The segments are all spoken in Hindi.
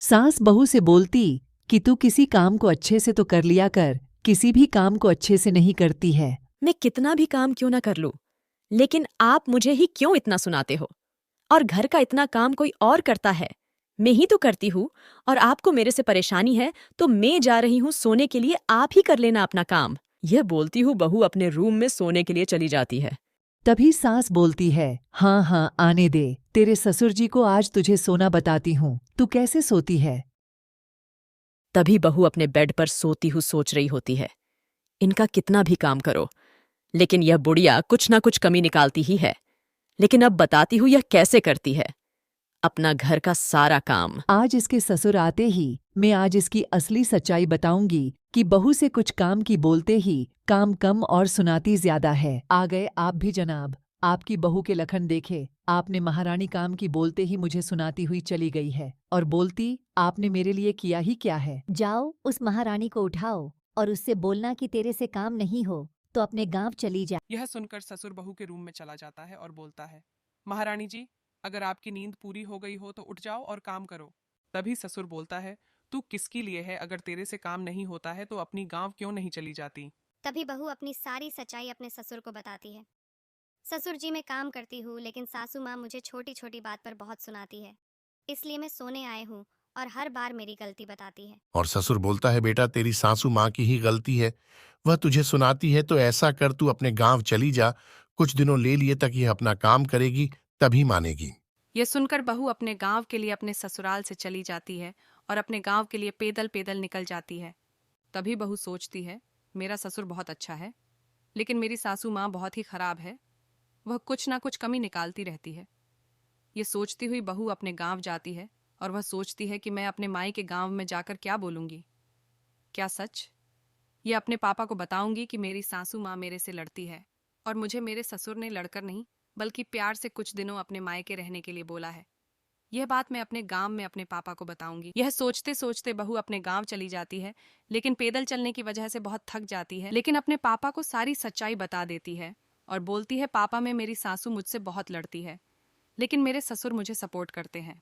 सास बहू से बोलती कि तू किसी काम को अच्छे से तो कर लिया कर, किसी भी काम को अच्छे से नहीं करती है। मैं कितना भी काम क्यों ना कर लूं, लेकिन आप मुझे ही क्यों इतना सुनाते हो? और घर का इतना काम कोई और करता है, मैं ही तो करती हूँ। और आपको मेरे से परेशानी है तो मैं जा रही हूँ सोने के लिए, आप ही कर लेना अपना काम। यह बोलती हूँ बहू अपने रूम में सोने के लिए चली जाती है। तभी सास बोलती है, हाँ हाँ आने दे, तेरे ससुर जी को आज तुझे सोना बताती हूँ, तू कैसे सोती है। तभी बहू अपने बेड पर सोती हुई सोच रही होती है, इनका कितना भी काम करो, लेकिन यह बुढ़िया कुछ ना कुछ कमी निकालती ही है। लेकिन अब बताती हूँ यह कैसे करती है अपना घर का सारा काम। आज इसके ससुर आते ही मैं आज इसकी असली सच्चाई बताऊंगी कि बहू से कुछ काम की बोलते ही काम कम और सुनाती ज्यादा है। आ गए आप भी जनाब, आपकी बहू के लखन देखे। आपने महारानी काम की बोलते ही मुझे सुनाती हुई चली गई है और बोलती आपने मेरे लिए किया ही क्या है। जाओ उस महारानी को उठाओ और उससे बोलना कि तेरे से काम नहीं हो तो अपने गांव चली जा। यह सुनकर ससुर बहू के रूम में चला जाता है और बोलता है, महारानी जी, अगर आपकी नींद पूरी हो गई हो तो उठ जाओ और काम करो। तभी ससुर बोलता है, तू किसकी लिए है? अगर तेरे से काम नहीं होता है तो अपनी गांव क्यों नहीं चली जाती? तभी बहू अपनी सारी सच्चाई अपने ससुर को बताती है। ससुर जी, मैं काम करती हूँ लेकिन सासू माँ मुझे छोटी छोटी बात पर बहुत सुनाती है, इसलिए मैं सोने आए हूँ और हर बार मेरी गलती बताती है। और ससुर बोलता है, बेटा तेरी सासू माँ की ही गलती है, वह तुझे सुनाती है तो ऐसा कर, तू अपने गांव चली जा, कुछ दिनों ले लिए तक यह अपना काम करेगी तभी मानेगी। यह सुनकर बहू अपने गांव के लिए अपने ससुराल से चली जाती है और अपने गांव के लिए पैदल पैदल निकल जाती है। तभी बहू सोचती है, मेरा ससुर बहुत अच्छा है, लेकिन मेरी सासू माँ बहुत ही खराब है, वह कुछ ना कुछ कमी निकालती रहती है। ये सोचती हुई बहू अपने गांव जाती है और वह सोचती है कि मैं अपने माई के गांव में जाकर क्या बोलूंगी। क्या सच? ये अपने पापा को बताऊंगी कि मेरी सासू माँ मेरे से लड़ती है और मुझे मेरे ससुर ने लड़कर नहीं बल्कि प्यार से कुछ दिनों अपने मायके रहने के लिए बोला है। यह बात मैं अपने गांव में अपने पापा को बताऊंगी। यह सोचते सोचते बहू अपने गांव चली जाती है, लेकिन पैदल चलने की वजह से बहुत थक जाती है। लेकिन अपने पापा को सारी सच्चाई बता देती है और बोलती है, पापा, मैं मेरी सासू मुझसे बहुत लड़ती है, लेकिन मेरे ससुर मुझे सपोर्ट करते हैं।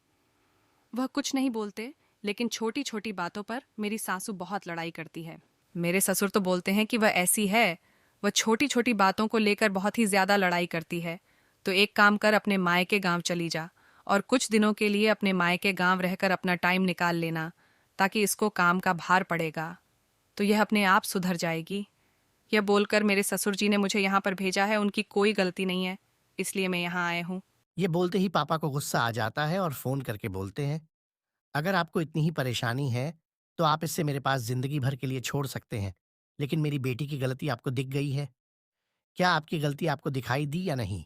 वह कुछ नहीं बोलते, लेकिन छोटी छोटी बातों पर मेरी सासू बहुत लड़ाई करती है। मेरे ससुर तो बोलते हैं कि वह ऐसी है, वह छोटी छोटी बातों को लेकर बहुत ही ज्यादा लड़ाई करती है, तो एक काम कर, अपने मायके गांव चली जा और कुछ दिनों के लिए अपने मायके गांव रहकर अपना टाइम निकाल लेना, ताकि इसको काम का भार पड़ेगा तो यह अपने आप सुधर जाएगी। यह बोलकर मेरे ससुर जी ने मुझे यहाँ पर भेजा है, उनकी कोई गलती नहीं है, इसलिए मैं यहाँ आए हूँ। ये बोलते ही पापा को गुस्सा आ जाता है और फोन करके बोलते हैं, अगर आपको इतनी ही परेशानी है तो आप इससे मेरे पास जिंदगी भर के लिए छोड़ सकते हैं, लेकिन मेरी बेटी की गलती आपको दिख गई है। क्या आपकी गलती आपको दिखाई दी या नहीं?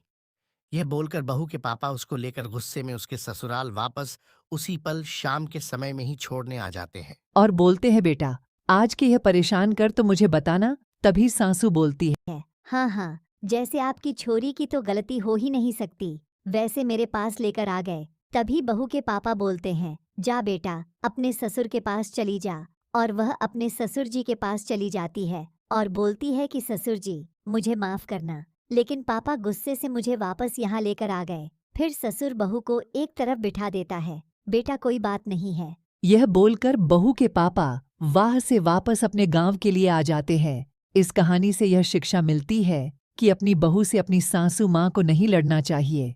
यह बोलकर बहू के पापा उसको लेकर गुस्से में उसके ससुराल वापस उसी पल शाम के समय में ही छोड़ने आ जाते हैं। और बोलते हैं, बेटा आज के यह परेशान कर तो मुझे बताना। तभी सासू बोलती है, हाँ हाँ, जैसे आपकी छोरी की तो गलती हो ही नहीं सकती, वैसे मेरे पास लेकर आ गए। तभी बहू के पापा बोलते हैं, जा बेटा अपने ससुर के पास चली जा। और वह अपने ससुर जी के पास चली जाती है और बोलती है कि ससुर जी मुझे माफ करना, लेकिन पापा गुस्से से मुझे वापस यहाँ लेकर आ गए। फिर ससुर बहू को एक तरफ बिठा देता है, बेटा कोई बात नहीं है। यह बोलकर बहू के पापा वहां से वापस अपने गांव के लिए आ जाते हैं। इस कहानी से यह शिक्षा मिलती है कि अपनी बहू से अपनी सासू माँ को नहीं लड़ना चाहिए।